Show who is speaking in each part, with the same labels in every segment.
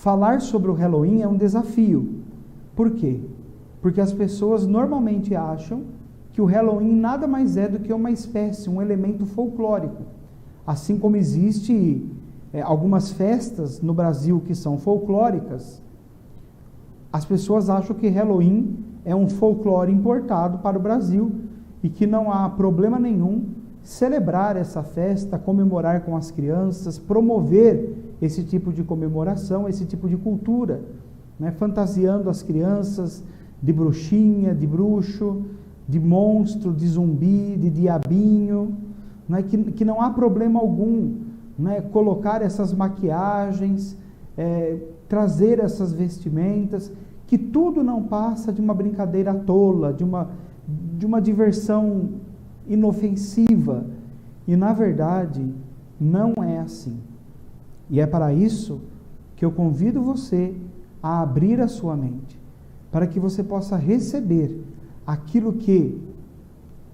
Speaker 1: falar sobre o Halloween é um desafio. Por quê? Porque as pessoas normalmente acham que o Halloween nada mais é do que uma espécie, um elemento folclórico. Assim como existe algumas festas no Brasil que são folclóricas, as pessoas acham que Halloween é um folclore importado para o Brasil e que não há problema nenhum celebrar essa festa, comemorar com as crianças, promover esse tipo de comemoração, esse tipo de cultura, né? Fantasiando as crianças de bruxinha, de bruxo, de monstro, de zumbi, de diabinho, né? Que não há problema algum, né? Colocar essas maquiagens, trazer essas vestimentas, que tudo não passa de uma brincadeira tola, de uma diversão inofensiva. E na verdade não é assim. E é para isso que eu convido você a abrir a sua mente, para que você possa receber aquilo que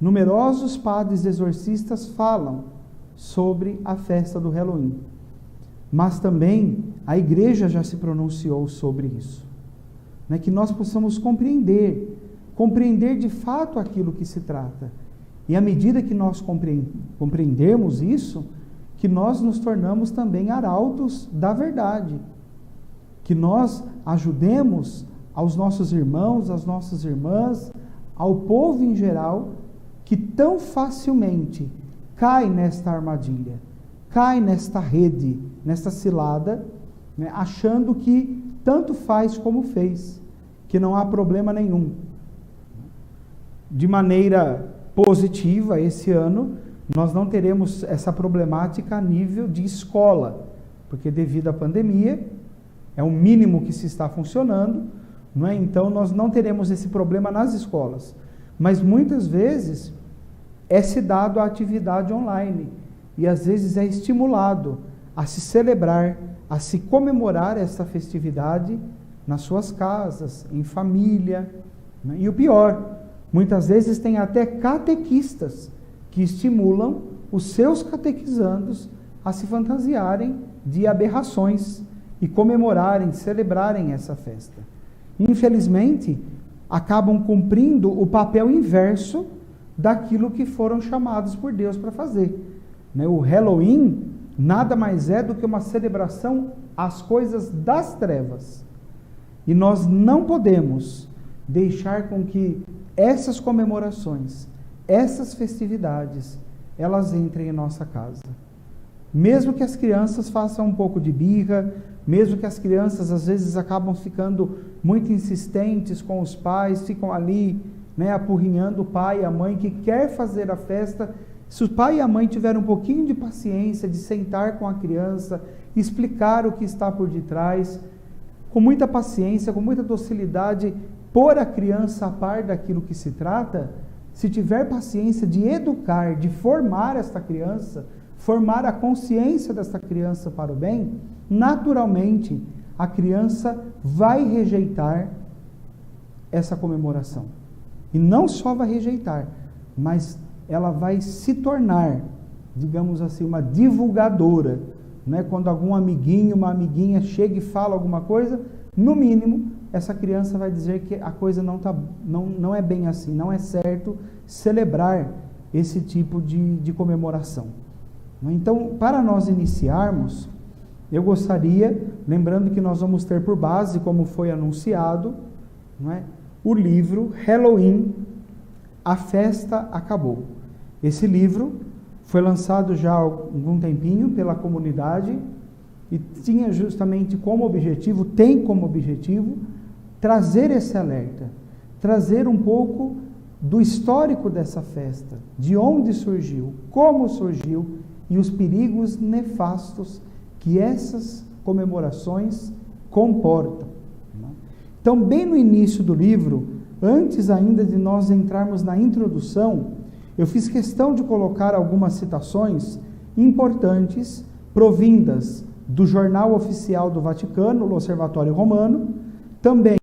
Speaker 1: numerosos padres exorcistas falam sobre a festa do Halloween. Mas também a igreja já se pronunciou sobre isso, né? Que nós possamos compreender de fato aquilo que se trata. E à medida que nós compreendermos isso, que nós nos tornamos também arautos da verdade, que nós ajudemos aos nossos irmãos, às nossas irmãs, ao povo em geral, que tão facilmente cai nesta armadilha, cai nesta rede, nesta cilada, né, achando que tanto faz como fez, que não há problema nenhum. De maneira positiva, esse ano, nós não teremos essa problemática a nível de escola, porque devido à pandemia, é o mínimo que se está funcionando, não é? Então nós não teremos esse problema nas escolas. Mas muitas vezes é-se dado a atividade online, e às vezes é estimulado a se celebrar, a se comemorar essa festividade nas suas casas, em família, né? E o pior, muitas vezes tem até catequistas que estimulam os seus catequizandos a se fantasiarem de aberrações e comemorarem, celebrarem essa festa. Infelizmente, acabam cumprindo o papel inverso daquilo que foram chamados por Deus para fazer, né? O Halloween nada mais é do que uma celebração às coisas das trevas. E nós não podemos deixar com que essas comemorações, essas festividades, elas entrem em nossa casa. Mesmo que as crianças façam um pouco de birra, mesmo que as crianças às vezes acabam ficando muito insistentes com os pais, ficam ali, né, apurrinhando o pai e a mãe que quer fazer a festa. Se o pai e a mãe tiverem um pouquinho de paciência, de sentar com a criança, explicar o que está por detrás, com muita paciência, com muita docilidade, pôr a criança a par daquilo que se trata, se tiver paciência de educar, de formar esta criança, formar a consciência desta criança para o bem, naturalmente a criança vai rejeitar essa comemoração. E não só vai rejeitar, mas ela vai se tornar, digamos assim, uma divulgadora, né? Quando algum amiguinho, uma amiguinha chega e fala alguma coisa, no mínimo, essa criança vai dizer que a coisa não é bem assim, não é certo celebrar esse tipo de comemoração. Então, para nós iniciarmos, eu gostaria, lembrando que nós vamos ter por base, como foi anunciado, não é, o livro Halloween, A Festa Acabou. Esse livro foi lançado já há algum tempinho pela comunidade e tinha justamente como objetivo, tem como objetivo, trazer esse alerta, trazer um pouco do histórico dessa festa, de onde surgiu, como surgiu e os perigos nefastos que essas comemorações comportam. Então, bem no início do livro, antes ainda de nós entrarmos na introdução, eu fiz questão de colocar algumas citações importantes, provindas do Jornal Oficial do Vaticano, o Observatório Romano, também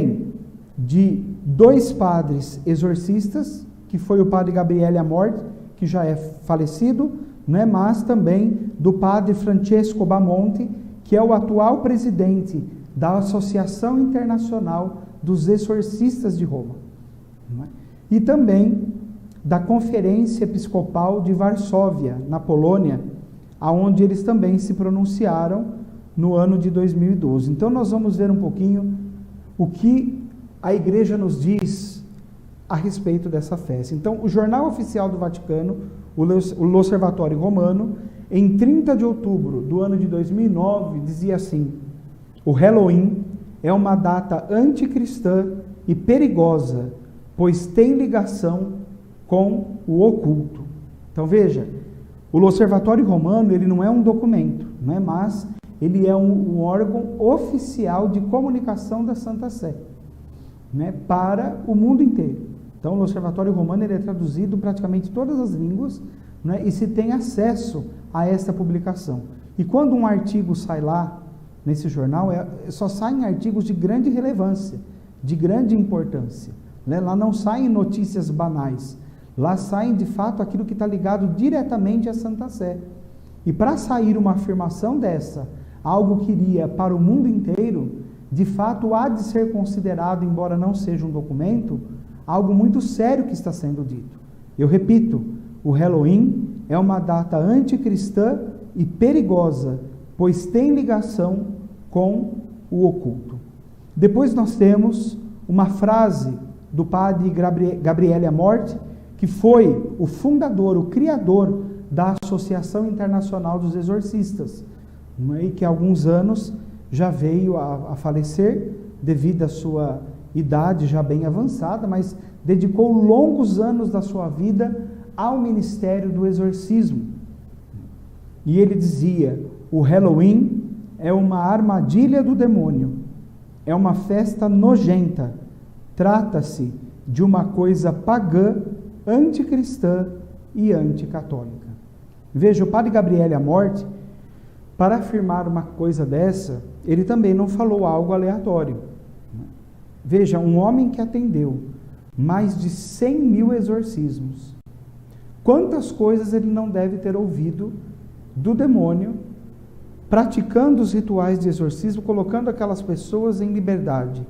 Speaker 1: de dois padres exorcistas, que foi o padre Gabriele Amorth, que já é falecido, né, mas também do padre Francesco Bamonte, que é o atual presidente da Associação Internacional dos Exorcistas de Roma, não é? E também da Conferência Episcopal de Varsóvia, na Polônia, aonde eles também se pronunciaram no ano de 2012. Então nós vamos ver um pouquinho o que a Igreja nos diz a respeito dessa festa. Então, o Jornal Oficial do Vaticano, o L'Osservatore Romano, em 30 de outubro do ano de 2009, dizia assim: o Halloween é uma data anticristã e perigosa, pois tem ligação com o oculto. Então veja, o L'Osservatore Romano, ele não é um documento, né, mas ele é um órgão oficial de comunicação da Santa Sé, né, para o mundo inteiro. Então, o L'Osservatore Romano ele é traduzido praticamente todas as línguas, né, e se tem acesso a esta publicação. E quando um artigo sai lá, nesse jornal, só saem artigos de grande relevância, de grande importância, né? Lá não saem notícias banais, lá saem de fato aquilo que está ligado diretamente à Santa Sé. E para sair uma afirmação dessa, algo que iria para o mundo inteiro, de fato há de ser considerado, embora não seja um documento, algo muito sério que está sendo dito. Eu repito, o Halloween é uma data anticristã e perigosa, pois tem ligação com o oculto. Depois nós temos uma frase do padre Gabriele Amorth, que foi o fundador, o criador da Associação Internacional dos Exorcistas, e que há alguns anos já veio a falecer devido à sua idade já bem avançada, mas dedicou longos anos da sua vida ao ministério do exorcismo. E ele dizia: o Halloween é uma armadilha do demônio, é uma festa nojenta, trata-se de uma coisa pagã, anticristã e anticatólica. Veja, o padre Gabriele Amorth, para afirmar uma coisa dessa, ele também não falou algo aleatório. Veja, um homem que atendeu mais de 100 mil exorcismos, quantas coisas ele não deve ter ouvido do demônio, praticando os rituais de exorcismo, colocando aquelas pessoas em liberdade,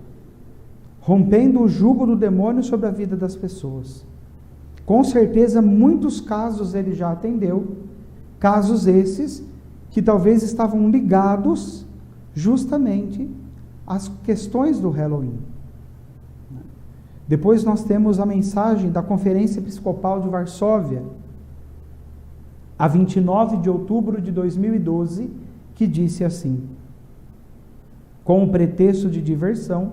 Speaker 1: rompendo o jugo do demônio sobre a vida das pessoas. Com certeza, muitos casos ele já atendeu, casos esses que talvez estavam ligados justamente às questões do Halloween. Depois nós temos a mensagem da Conferência Episcopal de Varsóvia, a 29 de outubro de 2012, que disse assim: com o pretexto de diversão,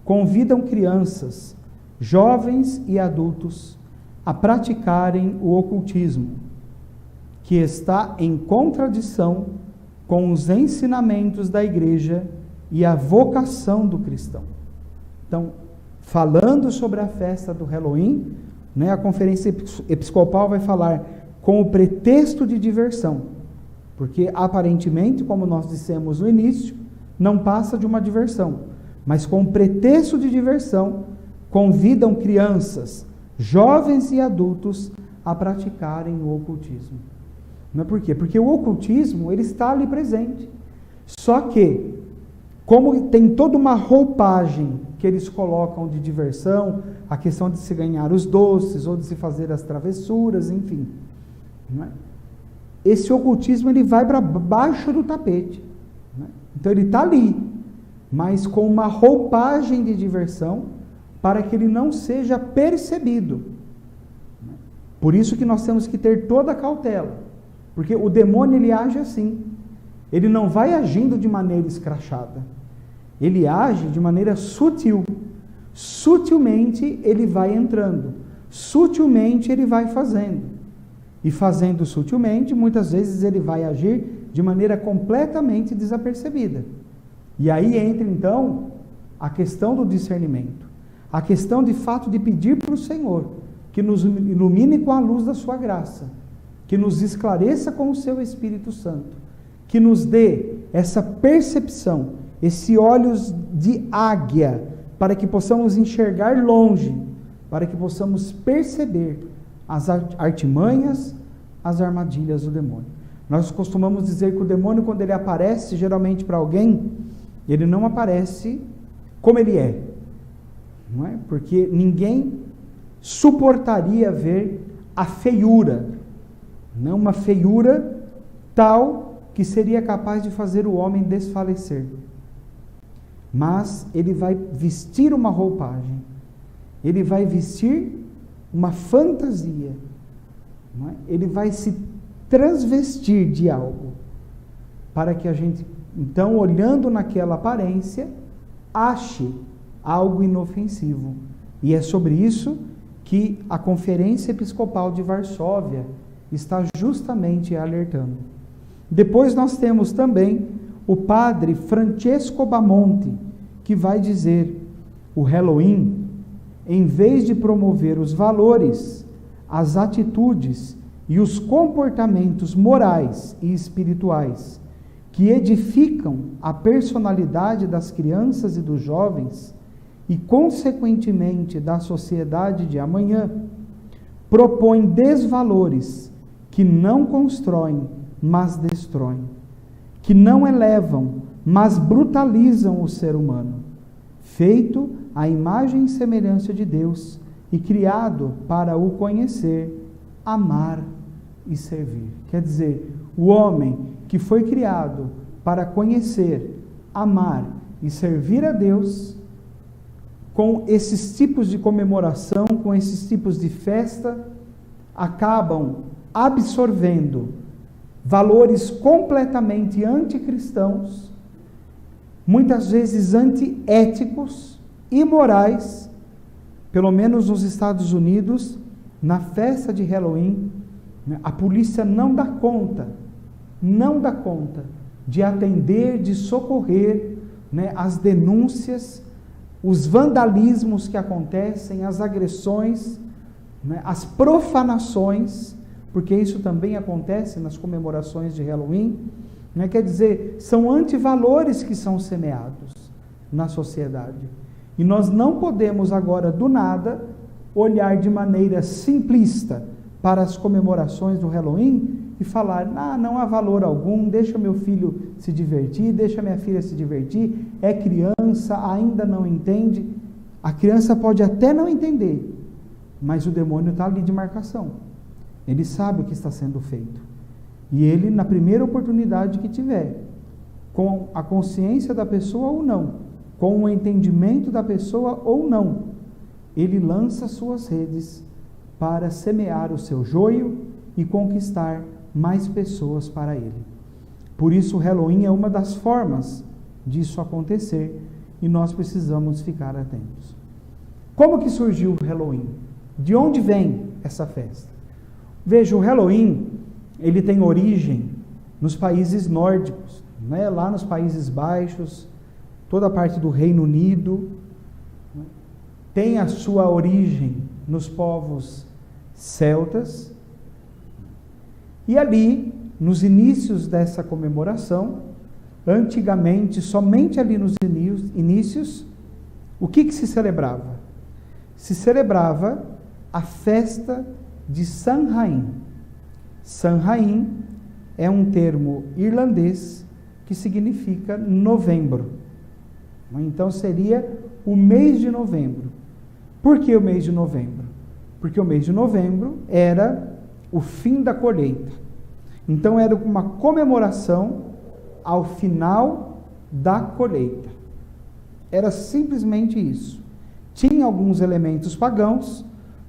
Speaker 1: convidam crianças, jovens e adultos a praticarem o ocultismo, que está em contradição com os ensinamentos da Igreja e a vocação do cristão. Então, falando sobre a festa do Halloween, né, a Conferência Episcopal vai falar com o pretexto de diversão, porque aparentemente, como nós dissemos no início, não passa de uma diversão, mas com o pretexto de diversão, convidam crianças, jovens e adultos a praticarem o ocultismo. Não é por quê? Porque o ocultismo, ele está ali presente. Só que, como tem toda uma roupagem que eles colocam de diversão, a questão de se ganhar os doces, ou de se fazer as travessuras, enfim. Não é? Esse ocultismo, ele vai para baixo do tapete. Não é? Então ele está ali, mas com uma roupagem de diversão, para que ele não seja percebido. Por isso que nós temos que ter toda a cautela, porque o demônio, ele age assim, ele não vai agindo de maneira escrachada, ele age de maneira sutil, sutilmente ele vai entrando, sutilmente ele vai fazendo, e fazendo sutilmente, muitas vezes ele vai agir de maneira completamente desapercebida. E aí entra então a questão do discernimento, a questão de fato de pedir para o Senhor que nos ilumine com a luz da sua graça, que nos esclareça com o seu Espírito Santo, que nos dê essa percepção, esse olhos de águia, para que possamos enxergar longe, para que possamos perceber as artimanhas, as armadilhas do demônio. Nós costumamos dizer que o demônio, quando ele aparece geralmente para alguém, Ele não aparece como ele é, não é? Porque ninguém suportaria ver a feiura, não uma feiura tal que seria capaz de fazer o homem desfalecer. Mas ele vai vestir uma roupagem, ele vai vestir uma fantasia, não é? Ele vai se transvestir de algo, para que a gente, então, olhando naquela aparência, ache algo inofensivo. E é sobre isso que a Conferência Episcopal de Varsóvia está justamente alertando. Depois nós temos também o padre Francesco Bamonte, que vai dizer: o Halloween, em vez de promover os valores, as atitudes e os comportamentos morais e espirituais que edificam a personalidade das crianças e dos jovens e, consequentemente, da sociedade de amanhã, propõe desvalores que não constroem, mas destroem, que não elevam, mas brutalizam o ser humano, feito à imagem e semelhança de Deus e criado para o conhecer, amar e servir. Quer dizer, o homem que foi criado para conhecer, amar e servir a Deus, com esses tipos de comemoração, com esses tipos de festa, acabam absorvendo valores completamente anticristãos, muitas vezes antiéticos, imorais. Pelo menos nos Estados Unidos, na festa de Halloween, a polícia não dá conta de atender, de socorrer, as denúncias, os vandalismos que acontecem, as agressões, as profanações, porque isso também acontece nas comemorações de Halloween, quer dizer, são antivalores que são semeados na sociedade. E nós não podemos agora, do nada, olhar de maneira simplista para as comemorações do Halloween e falar: não há valor algum, deixa meu filho se divertir, deixa minha filha se divertir, é criança, ainda não entende. A criança pode até não entender, mas o demônio está ali de marcação. Ele sabe o que está sendo feito. E ele, na primeira oportunidade que tiver, com a consciência da pessoa ou não, com o entendimento da pessoa ou não, ele lança suas redes para semear o seu joio e conquistar mais pessoas para ele. Por isso o Halloween é uma das formas disso acontecer e nós precisamos ficar atentos. Como que surgiu o Halloween? De onde vem essa festa? Veja, o Halloween, ele tem origem nos países nórdicos, lá nos Países Baixos, toda a parte do Reino Unido, tem a sua origem nos povos celtas, e ali, nos inícios dessa comemoração, antigamente, somente ali nos inícios, o que se celebrava? Se celebrava a festa de Samhain. Samhain é um termo irlandês que significa novembro. Então seria o mês de novembro. Por que o mês de novembro? Porque o mês de novembro era o fim da colheita. Então era uma comemoração ao final da colheita. Era simplesmente isso. Tinha alguns elementos pagãos,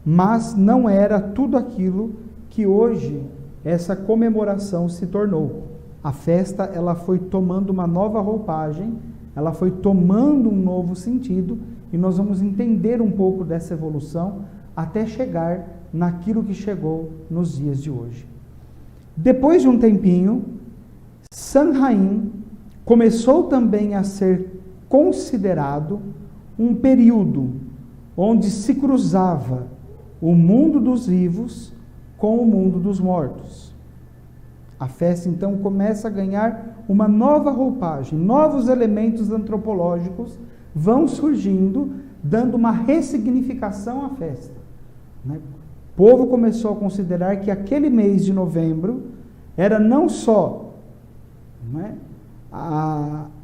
Speaker 1: mas não era tudo aquilo que hoje essa comemoração se tornou. A festa, ela foi tomando uma nova roupagem, ela foi tomando um novo sentido, e nós vamos entender um pouco dessa evolução até chegar naquilo que chegou nos dias de hoje. Depois de um tempinho, Samhain começou também a ser considerado um período onde se cruzava o mundo dos vivos com o mundo dos mortos. A festa então começa a ganhar uma nova roupagem, novos elementos antropológicos vão surgindo, dando uma ressignificação à festa. O povo começou a considerar que aquele mês de novembro era não só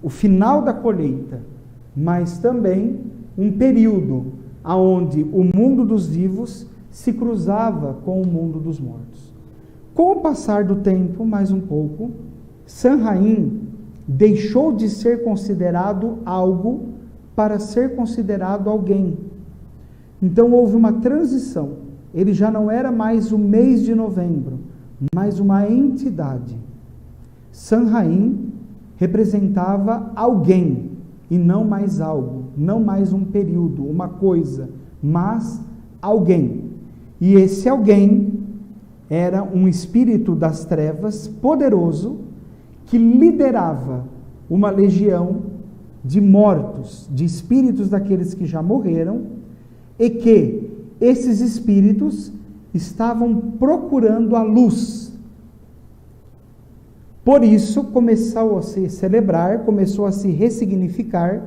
Speaker 1: o final da colheita, mas também um período onde o mundo dos vivos se cruzava com o mundo dos mortos. Com o passar do tempo, mais um pouco, Samhain deixou de ser considerado algo para ser considerado alguém. Então houve uma transição. Ele já não era mais o mês de novembro, mas uma entidade. Samhain representava alguém e não mais algo, não mais um período, uma coisa, mas alguém. E esse alguém era um espírito das trevas poderoso que liderava uma legião de mortos, de espíritos daqueles que já morreram, e que esses espíritos estavam procurando a luz. Por isso, começou a se celebrar, começou a se ressignificar,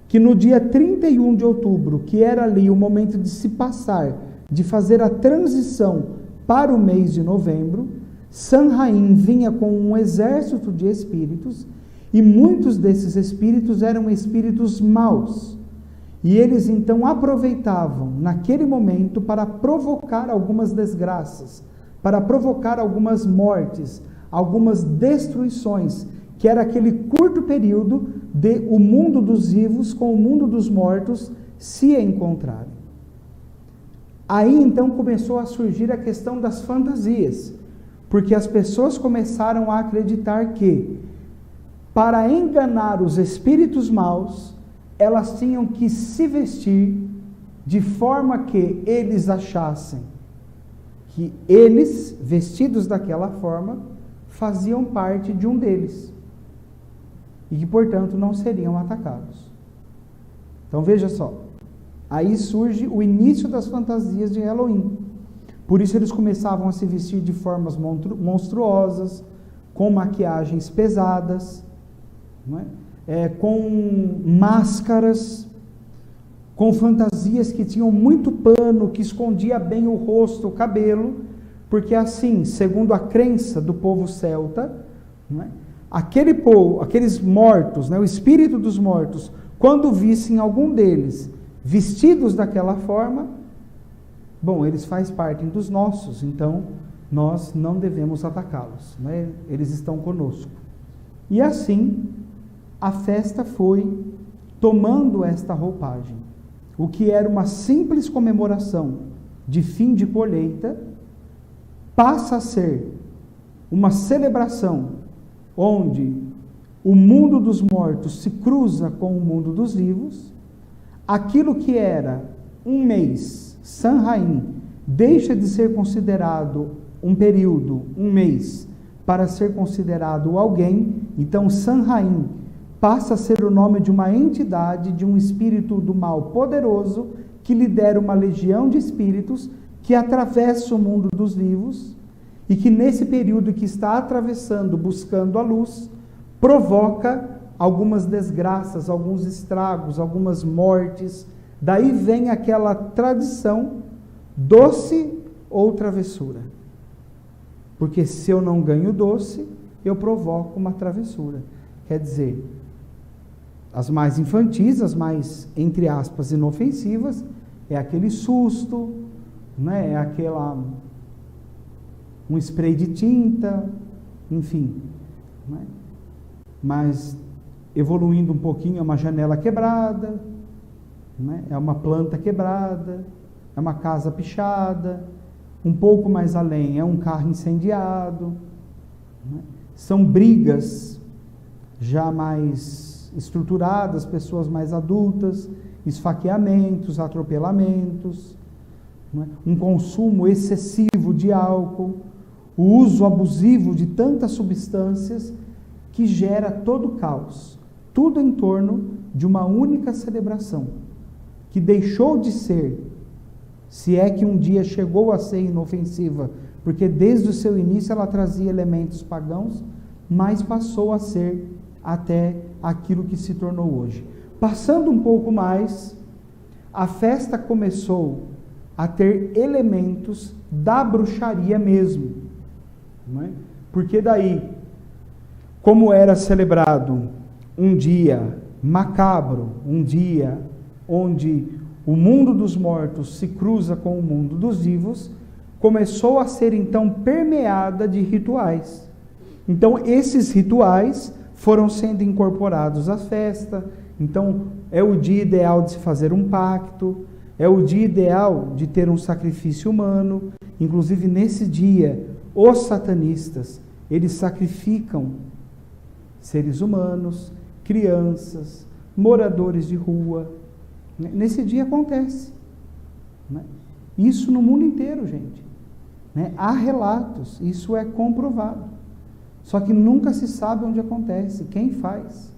Speaker 1: que no dia 31 de outubro, que era ali o momento de se passar, de fazer a transição para o mês de novembro, Samhain vinha com um exército de espíritos, e muitos desses espíritos eram espíritos maus. E eles então aproveitavam naquele momento para provocar algumas desgraças, para provocar algumas mortes, algumas destruições, que era aquele curto período de o mundo dos vivos com o mundo dos mortos se encontrarem. Aí então começou a surgir a questão das fantasias, porque as pessoas começaram a acreditar que, para enganar os espíritos maus, elas tinham que se vestir de forma que eles achassem que eles, vestidos daquela forma, faziam parte de um deles e que, portanto, não seriam atacados. Então veja só, aí surge o início das fantasias de Halloween. Por isso eles começavam a se vestir de formas monstruosas, com maquiagens pesadas, não é? Com máscaras, com fantasias que tinham muito pano, que escondia bem o rosto, o cabelo, porque assim, segundo a crença do povo celta, não é? Aquele povo, aqueles mortos, o espírito dos mortos, quando vissem algum deles vestidos daquela forma, bom, eles fazem parte dos nossos, então nós não devemos atacá-los, eles estão conosco. E assim, a festa foi tomando esta roupagem. O que era uma simples comemoração de fim de colheita, passa a ser uma celebração onde o mundo dos mortos se cruza com o mundo dos vivos. Aquilo que era um mês, Samhain, deixa de ser considerado um período, um mês, para ser considerado alguém. Então Samhain passa a ser o nome de uma entidade, de um espírito do mal poderoso, que lidera uma legião de espíritos que atravessa o mundo dos vivos, e que nesse período que está atravessando, buscando a luz, provoca algumas desgraças, alguns estragos, algumas mortes. Daí vem aquela tradição, doce ou travessura. Porque se eu não ganho doce, eu provoco uma travessura. Quer dizer, as mais infantis, as mais, entre aspas, inofensivas, é aquele susto, é aquela, um spray de tinta, enfim. Mas, evoluindo um pouquinho, é uma janela quebrada, é uma planta quebrada, é uma casa pichada, um pouco mais além é um carro incendiado, são brigas já mais estruturadas, pessoas mais adultas, esfaqueamentos, atropelamentos, um consumo excessivo de álcool, o uso abusivo de tantas substâncias que gera todo o caos, tudo em torno de uma única celebração, que deixou de ser, se é que um dia chegou a ser inofensiva, porque desde o seu início ela trazia elementos pagãos, mas passou a ser até aquilo que se tornou hoje. Passando um pouco mais, a festa começou a ter elementos da bruxaria mesmo, porque daí como era celebrado um dia macabro, um dia onde o mundo dos mortos se cruza com o mundo dos vivos, começou a ser então permeada de rituais. Então esses rituais foram sendo incorporados à festa. Então é o dia ideal de se fazer um pacto, é o dia ideal de ter um sacrifício humano. Inclusive nesse dia, os satanistas, eles sacrificam seres humanos, crianças, moradores de rua. Nesse dia acontece. Isso no mundo inteiro, gente. Há relatos, isso é comprovado. Só que nunca se sabe onde acontece, quem faz.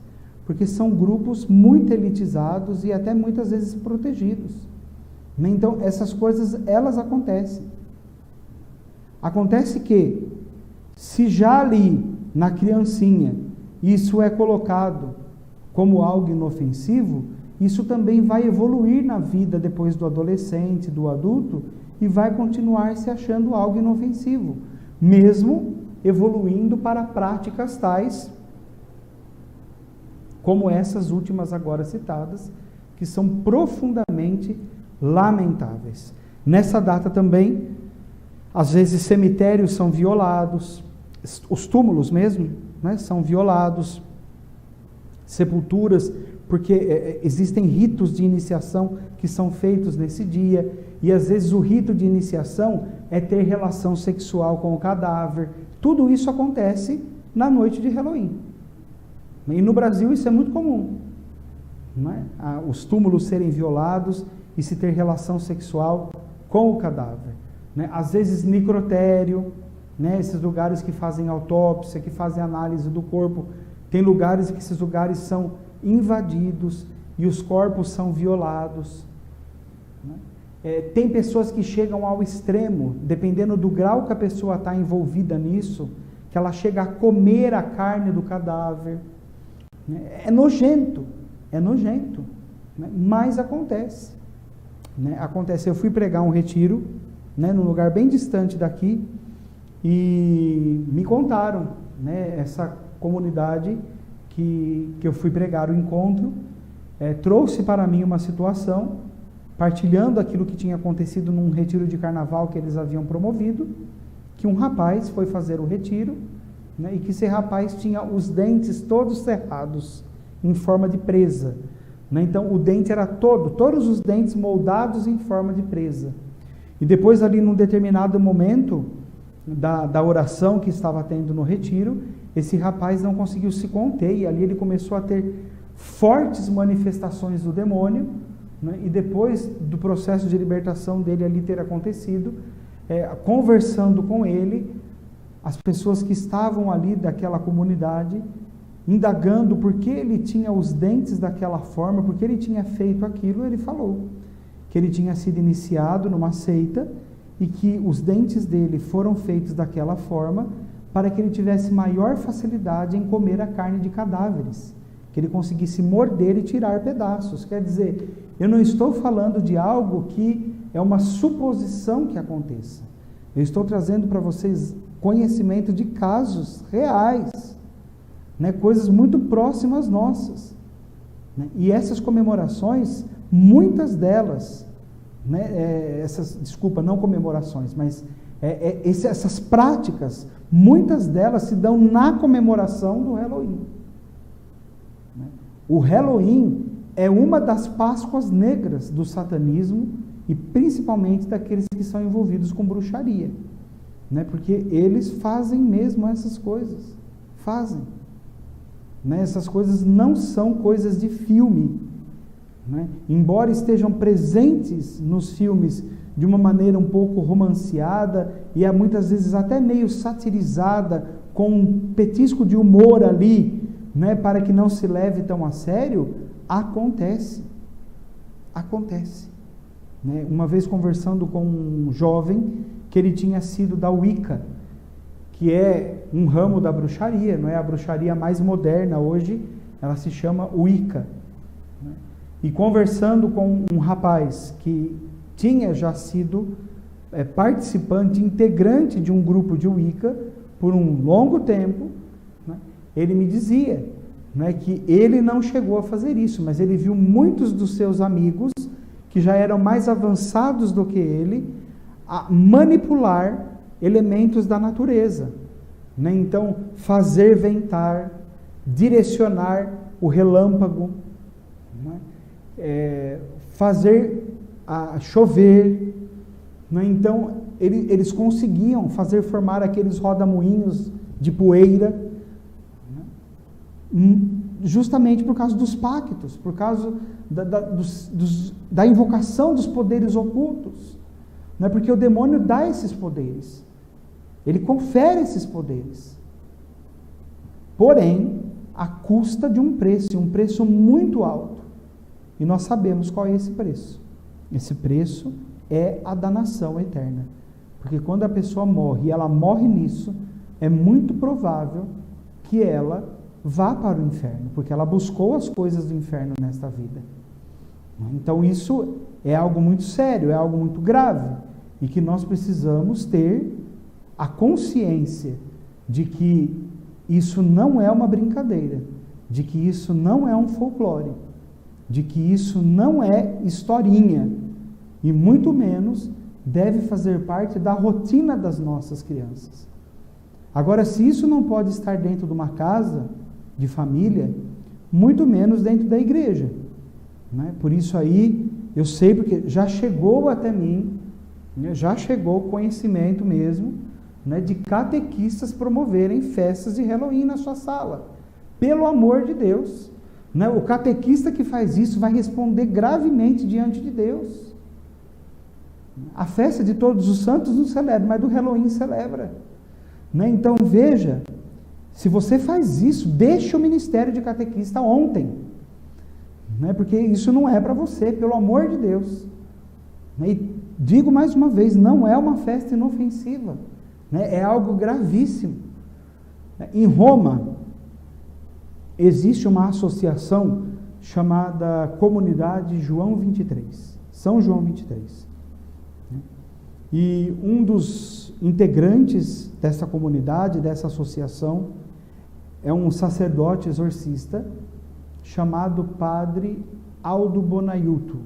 Speaker 1: Porque são grupos muito elitizados e até muitas vezes protegidos. Então, essas coisas, elas acontecem. Acontece que, se já ali, na criancinha, isso é colocado como algo inofensivo, isso também vai evoluir na vida depois do adolescente, do adulto, e vai continuar se achando algo inofensivo, mesmo evoluindo para práticas tais como essas últimas agora citadas, que são profundamente lamentáveis. Nessa data também, às vezes cemitérios são violados, os túmulos mesmo, são violados, sepulturas, porque existem ritos de iniciação que são feitos nesse dia, e às vezes o rito de iniciação é ter relação sexual com o cadáver. Tudo isso acontece na noite de Halloween. E no Brasil isso é muito comum, os túmulos serem violados e se ter relação sexual com o cadáver. Às vezes necrotério, esses lugares que fazem autópsia, que fazem análise do corpo, tem lugares que esses lugares são invadidos e os corpos são violados. Tem pessoas que chegam ao extremo, dependendo do grau que a pessoa está envolvida nisso, que ela chega a comer a carne do cadáver. É nojento, mas acontece. Acontece. Eu fui pregar um retiro, num lugar bem distante daqui, e me contaram, essa comunidade que eu fui pregar o encontro, trouxe para mim uma situação, partilhando aquilo que tinha acontecido num retiro de carnaval que eles haviam promovido, que um rapaz foi fazer o retiro, e que esse rapaz tinha os dentes todos cerrados, em forma de presa. Então o dente era todos os dentes moldados em forma de presa. E depois ali num determinado momento da oração que estava tendo no retiro, esse rapaz não conseguiu se conter, e ali ele começou a ter fortes manifestações do demônio, e depois do processo de libertação dele ali ter acontecido, conversando com ele, as pessoas que estavam ali daquela comunidade, indagando por que ele tinha os dentes daquela forma, por que ele tinha feito aquilo, ele falou que ele tinha sido iniciado numa seita e que os dentes dele foram feitos daquela forma para que ele tivesse maior facilidade em comer a carne de cadáveres, que ele conseguisse morder e tirar pedaços. Quer dizer, eu não estou falando de algo que é uma suposição que aconteça. Eu estou trazendo para vocês conhecimento de casos reais, coisas muito próximas nossas. E essas comemorações, muitas delas, não comemorações, mas essas práticas, muitas delas se dão na comemoração do Halloween. O Halloween é uma das Páscoas negras do satanismo e principalmente daqueles que são envolvidos com bruxaria, porque eles fazem mesmo essas coisas, fazem. Essas coisas não são coisas de filme, embora estejam presentes nos filmes de uma maneira um pouco romanceada e muitas vezes até meio satirizada, com um petisco de humor ali, para que não se leve tão a sério, acontece. Uma vez conversando com um jovem que ele tinha sido da Wicca, que é um ramo da bruxaria, não é a bruxaria mais moderna hoje, ela se chama Wicca. E conversando com um rapaz que tinha já sido participante, integrante de um grupo de Wicca por um longo tempo, ele me dizia, né, que ele não chegou a fazer isso, mas ele viu muitos dos seus amigos, que já eram mais avançados do que ele, a manipular elementos da natureza. Né? Então, fazer ventar, direcionar o relâmpago, né? Fazer chover. Né? Então, eles conseguiam fazer formar aqueles rodamuinhos de poeira, né? Justamente por causa dos pactos, por causa da invocação dos poderes ocultos. Não é porque o demônio dá esses poderes, ele confere esses poderes, porém, à custa de um preço muito alto, e nós sabemos qual é esse preço. Esse preço é a danação eterna, porque quando a pessoa morre, e ela morre nisso, é muito provável que ela vá para o inferno, porque ela buscou as coisas do inferno nesta vida. Então isso é algo muito sério, é algo muito grave, e que nós precisamos ter a consciência de que isso não é uma brincadeira, de que isso não é um folclore, de que isso não é historinha, e muito menos deve fazer parte da rotina das nossas crianças. Agora, se isso não pode estar dentro de uma casa de família, muito menos dentro da igreja, né? Por isso aí, eu sei porque já chegou até mim, né? Já chegou o conhecimento mesmo, né, de catequistas promoverem festas de Halloween na sua sala. Pelo amor de Deus, né? O catequista que faz isso vai responder gravemente diante de Deus. A festa de Todos os Santos não celebra, mas do Halloween celebra. Né? Então veja, se você faz isso, deixa o ministério de catequista ontem, né? Porque isso não é para você, pelo amor de Deus. Né? E digo mais uma vez, não é uma festa inofensiva, né? É algo gravíssimo. Em Roma, existe uma associação chamada Comunidade João 23, São João 23. E um dos integrantes dessa comunidade, dessa associação, é um sacerdote exorcista chamado Padre Aldo Bonaiuto.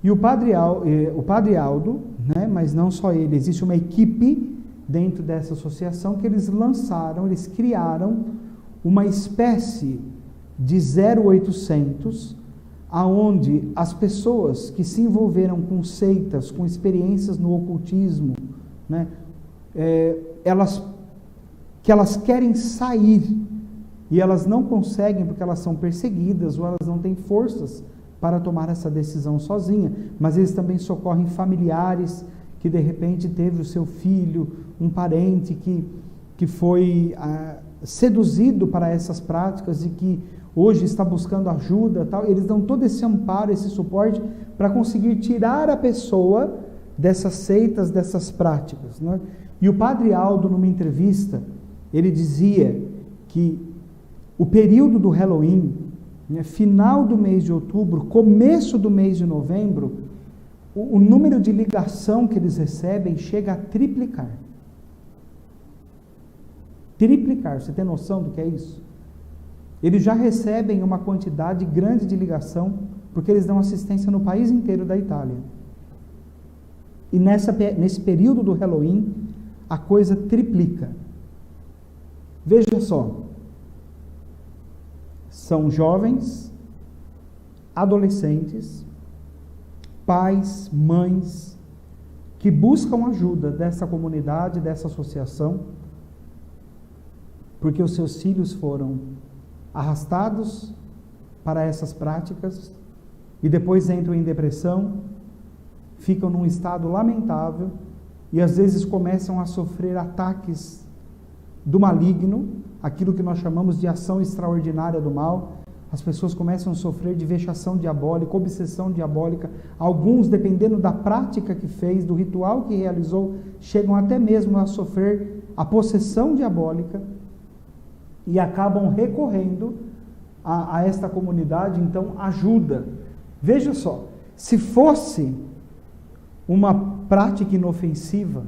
Speaker 1: E o Padre Aldo, né, mas não só ele, existe uma equipe dentro dessa associação que eles criaram uma espécie de 0800, aonde as pessoas que se envolveram com seitas, com experiências no ocultismo, né, elas querem sair e elas não conseguem porque elas são perseguidas ou elas não têm forças para tomar essa decisão sozinha, mas eles também socorrem familiares que de repente teve o seu filho, um parente que foi seduzido para essas práticas e que hoje está buscando ajuda, tal. Eles dão todo esse amparo, esse suporte para conseguir tirar a pessoa dessas seitas, dessas práticas, né? E o Padre Aldo, numa entrevista, ele dizia que o período do Halloween, né, final do mês de outubro, começo do mês de novembro, o número de ligação que eles recebem chega a triplicar. Triplicar, você tem noção do que é isso? Eles já recebem uma quantidade grande de ligação, porque eles dão assistência no país inteiro da Itália. E nesse período do Halloween, a coisa triplica. Veja só, são jovens, adolescentes, pais, mães, que buscam ajuda dessa comunidade, dessa associação, porque os seus filhos foram arrastados para essas práticas e depois entram em depressão, ficam num estado lamentável e às vezes começam a sofrer ataques do maligno, aquilo que nós chamamos de ação extraordinária do mal. As pessoas começam a sofrer de vexação diabólica, obsessão diabólica. Alguns, dependendo da prática que fez, do ritual que realizou, chegam até mesmo a sofrer a possessão diabólica e acabam recorrendo a esta comunidade. Então, ajuda. Veja só, se fosse uma prática inofensiva,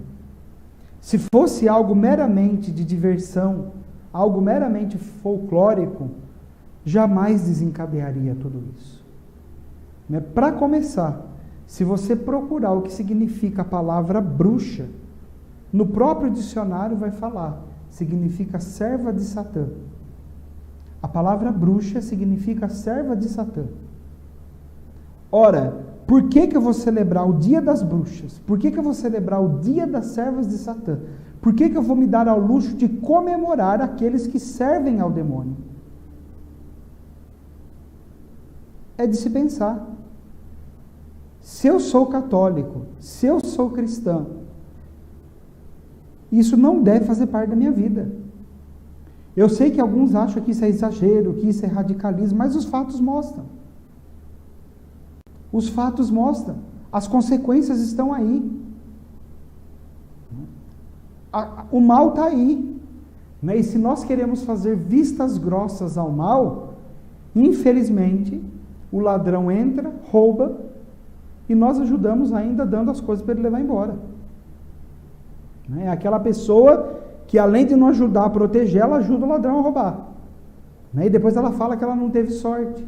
Speaker 1: se fosse algo meramente de diversão, algo meramente folclórico, jamais desencadearia tudo isso. Para começar, se você procurar o que significa a palavra bruxa, no próprio dicionário vai falar, significa serva de Satã. A palavra bruxa significa serva de Satã. Ora, por que eu vou celebrar o dia das bruxas? Por que eu vou celebrar o dia das servas de Satã? Por que eu vou me dar ao luxo de comemorar aqueles que servem ao demônio? É de se pensar. Se eu sou católico, se eu sou cristão, isso não deve fazer parte da minha vida. Eu sei que alguns acham que isso é exagero, que isso é radicalismo, mas os fatos mostram. Os fatos mostram. As consequências estão aí. O mal está aí. E se nós queremos fazer vistas grossas ao mal, infelizmente, o ladrão entra, rouba, e nós ajudamos ainda dando as coisas para ele levar embora. É aquela pessoa que, além de não ajudar a proteger, ela ajuda o ladrão a roubar. E depois ela fala que ela não teve sorte.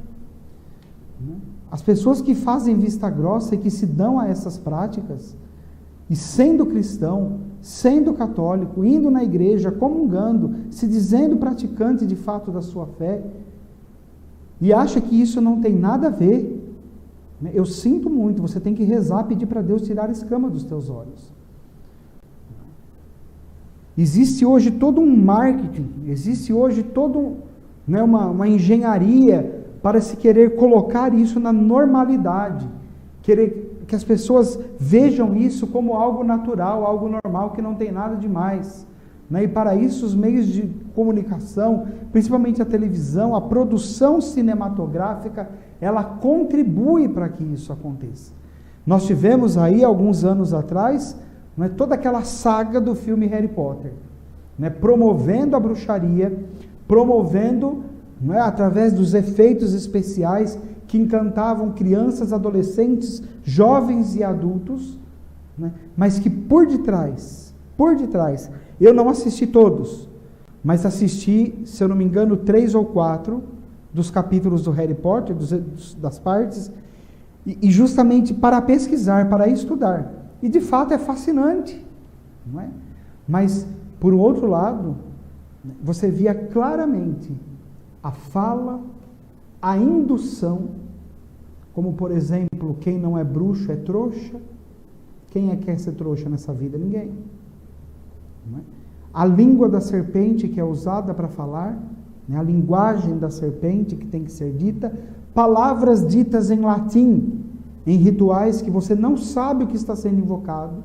Speaker 1: As pessoas que fazem vista grossa e que se dão a essas práticas, e sendo cristão, sendo católico, indo na igreja, comungando, se dizendo praticante de fato da sua fé, e acha que isso não tem nada a ver, eu sinto muito, você tem que rezar, pedir para Deus tirar a escama dos teus olhos. Existe hoje todo um marketing, existe hoje todo uma engenharia para se querer colocar isso na normalidade, querer que as pessoas vejam isso como algo natural, algo normal, que não tem nada de mais. E para isso os meios de comunicação, principalmente a televisão, a produção cinematográfica, ela contribui para que isso aconteça. Nós tivemos aí, alguns anos atrás, toda aquela saga do filme Harry Potter, promovendo a bruxaria, promovendo, através dos efeitos especiais que encantavam crianças, adolescentes, jovens e adultos, mas que por detrás, eu não assisti todos, mas assisti, se eu não me engano, 3 ou 4 dos capítulos do Harry Potter, das partes, e justamente para pesquisar, para estudar. E de fato é fascinante, não é? Mas, por outro lado, você via claramente a fala, a indução, como por exemplo, quem não é bruxo é trouxa. Quem quer ser trouxa nessa vida? Ninguém. Não é? A língua da serpente que é usada para falar, a linguagem da serpente que tem que ser dita, palavras ditas em latim, em rituais que você não sabe o que está sendo invocado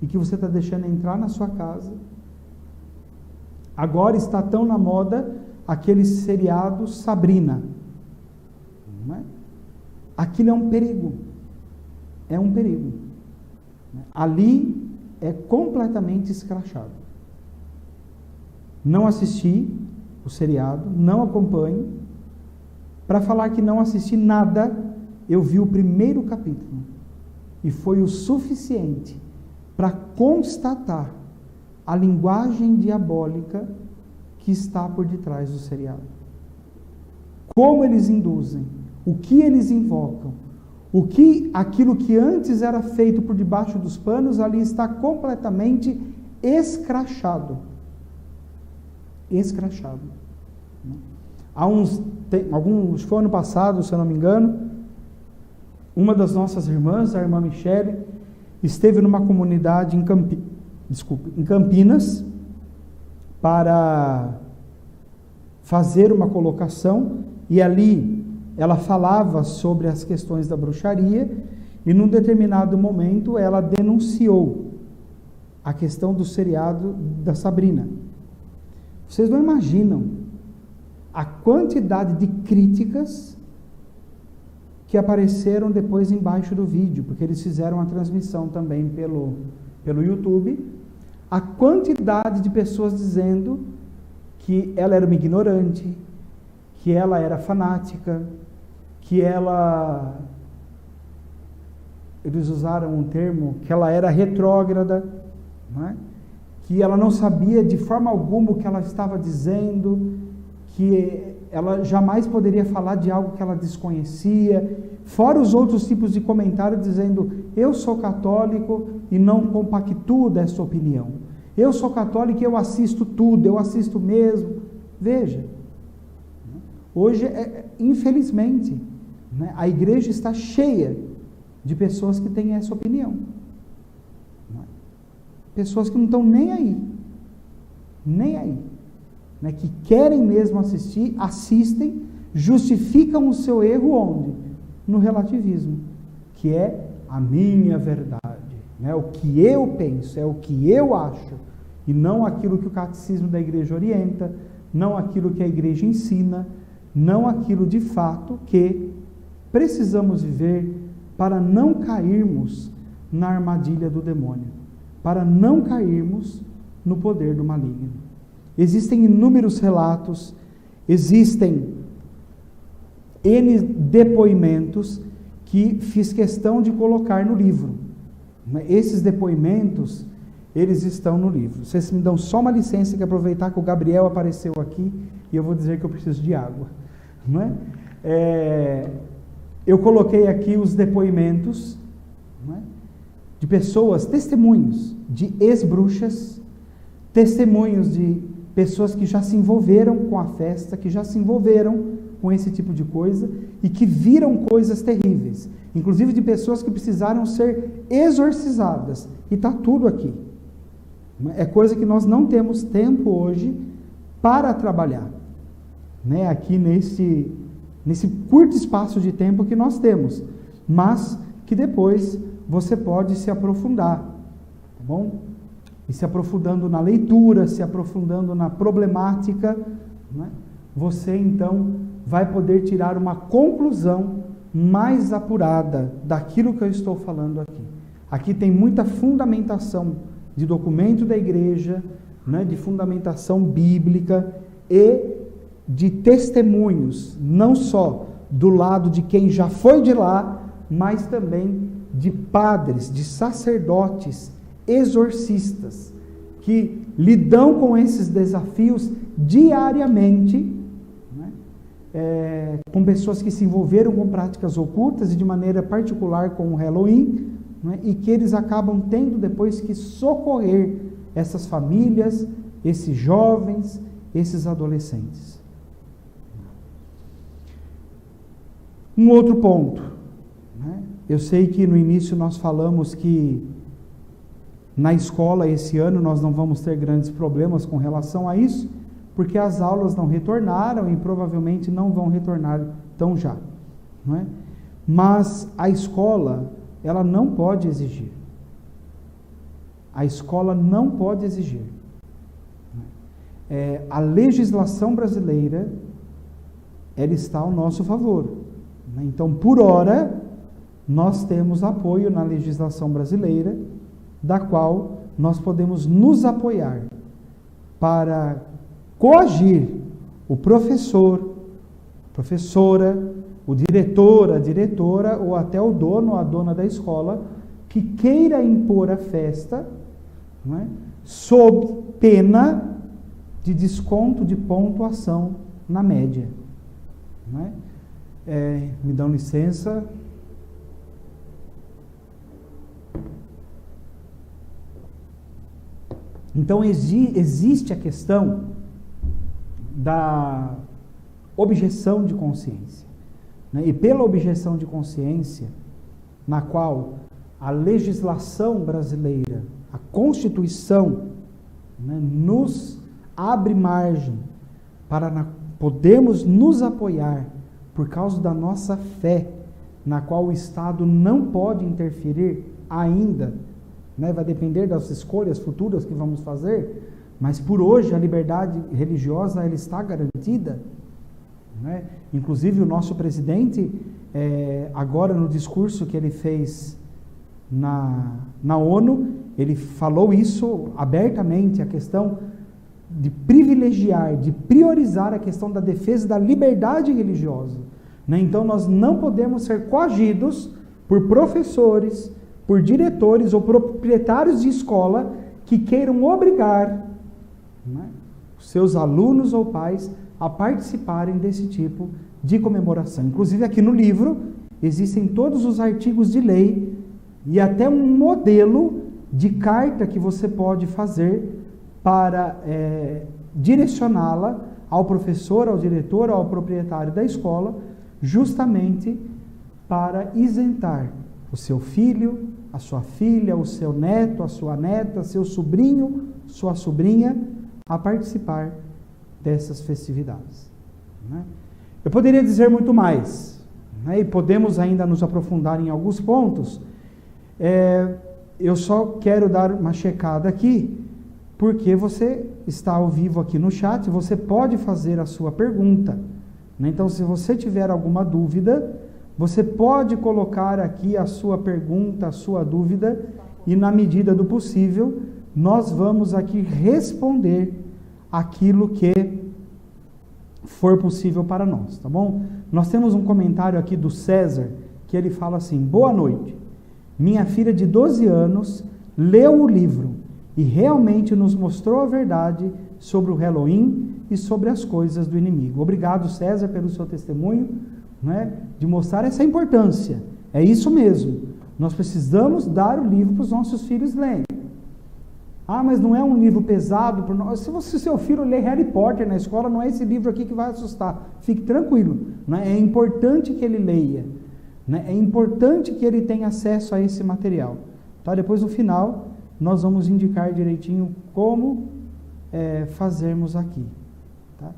Speaker 1: e que você está deixando entrar na sua casa. Agora está tão na moda aquele seriado Sabrina. Não é? Aquilo é um perigo. É um perigo. Ali é completamente escrachado. Não assisti o seriado, não acompanho. Para falar que não assisti nada, eu vi o primeiro capítulo e foi o suficiente para constatar a linguagem diabólica que está por detrás do seriado. Como eles induzem, o que eles invocam, aquilo que antes era feito por debaixo dos panos, ali está completamente escrachado. Escrachado. Foi ano passado, se eu não me engano, uma das nossas irmãs, a irmã Michele, esteve numa comunidade em Campinas para fazer uma colocação, e ali ela falava sobre as questões da bruxaria, e num determinado momento ela denunciou a questão do seriado da Sabrina. Vocês não imaginam a quantidade de críticas que apareceram depois embaixo do vídeo, porque eles fizeram a transmissão também pelo YouTube, a quantidade de pessoas dizendo que ela era uma ignorante, que ela era fanática, que eles usaram um termo, que ela era retrógrada, não é? que ela não sabia de forma alguma o que ela estava dizendo, que ela jamais poderia falar de algo que ela desconhecia, fora os outros tipos de comentário dizendo, eu sou católico e não compactuo dessa opinião. Eu sou católico e eu assisto tudo, eu assisto mesmo. Veja, hoje, infelizmente, né, a igreja está cheia de pessoas que têm essa opinião. Pessoas que não estão nem aí, né, que querem mesmo assistir, assistem, justificam o seu erro onde? No relativismo, que é a minha verdade, né, o que eu penso, é o que eu acho, e não aquilo que o catecismo da igreja orienta, não aquilo que a igreja ensina, não aquilo de fato que precisamos viver para não cairmos na armadilha do demônio, para não cairmos no poder do maligno. Existem inúmeros relatos, existem N depoimentos que fiz questão de colocar no livro. Esses depoimentos, eles estão no livro. Vocês me dão só uma licença, que aproveitar que o Gabriel apareceu aqui e eu vou dizer que eu preciso de água. Não é? Eu coloquei aqui os depoimentos, não é, de pessoas, testemunhos de ex-bruxas, testemunhos de pessoas que já se envolveram com a festa, que já se envolveram com esse tipo de coisa e que viram coisas terríveis, inclusive de pessoas que precisaram ser exorcizadas, e está tudo aqui. É coisa que nós não temos tempo hoje para trabalhar, né? Aqui nesse curto espaço de tempo que nós temos, mas que depois você pode se aprofundar, tá bom? E se aprofundando na leitura, se aprofundando na problemática, né? Você então vai poder tirar uma conclusão mais apurada daquilo que eu estou falando aqui. Aqui tem muita fundamentação de documento da igreja, né, de fundamentação bíblica e de testemunhos, não só do lado de quem já foi de lá, mas também de padres, de sacerdotes, exorcistas, que lidam com esses desafios diariamente, com pessoas que se envolveram com práticas ocultas e de maneira particular com o Halloween, e que eles acabam tendo depois que socorrer essas famílias, esses jovens, esses adolescentes. Um outro ponto, né? Eu sei que no início nós falamos que na escola esse ano nós não vamos ter grandes problemas com relação a isso, porque as aulas não retornaram e provavelmente não vão retornar tão já, não é? Mas a escola, ela não pode exigir. A escola não pode exigir. A legislação brasileira, ela está ao nosso favor. Então, por hora, nós temos apoio na legislação brasileira, da qual nós podemos nos apoiar para coagir o professor, professora, o diretor, a diretora ou até o dono, a dona da escola, que queira impor a festa, não é, sob pena de desconto de pontuação na média. Não é? Me dão licença. Então existe a questão da objeção de consciência, né? E pela objeção de consciência, na qual a legislação brasileira, a Constituição, né, nos abre margem para podermos nos apoiar por causa da nossa fé, na qual o Estado não pode interferir ainda, né? Vai depender das escolhas futuras que vamos fazer, mas por hoje a liberdade religiosa ela está garantida, né? Inclusive o nosso presidente, agora no discurso que ele fez na ONU, ele falou isso abertamente, a questão de privilegiar, de priorizar a questão da defesa da liberdade religiosa, né? Então nós não podemos ser coagidos por professores, por diretores ou proprietários de escola que queiram obrigar, né, os seus alunos ou pais a participarem desse tipo de comemoração. Inclusive aqui no livro existem todos os artigos de lei e até um modelo de carta que você pode fazer para direcioná-la ao professor, ao diretor, ao proprietário da escola, justamente para isentar o seu filho, a sua filha, o seu neto, a sua neta, seu sobrinho, sua sobrinha, a participar dessas festividades. Né? Eu poderia dizer muito mais, né? E podemos ainda nos aprofundar em alguns pontos. Eu só quero dar uma checada aqui, porque você está ao vivo aqui no chat, você pode fazer a sua pergunta. Né? Então, se você tiver alguma dúvida, você pode colocar aqui a sua pergunta, a sua dúvida, e na medida do possível, nós vamos aqui responder aquilo que for possível para nós, tá bom? Nós temos um comentário aqui do César, que ele fala assim: boa noite, minha filha de 12 anos leu o livro e realmente nos mostrou a verdade sobre o Halloween e sobre as coisas do inimigo. Obrigado, César, pelo seu testemunho, né, de mostrar essa importância. É isso mesmo, nós precisamos dar o livro para os nossos filhos lerem. Ah, mas não é um livro pesado. Se seu filho ler Harry Potter na escola, não é esse livro aqui que vai assustar. Fique tranquilo. Né? É importante que ele leia. Né? É importante que ele tenha acesso a esse material. Tá? Depois, no final, nós vamos indicar direitinho como fazermos aqui. Tá?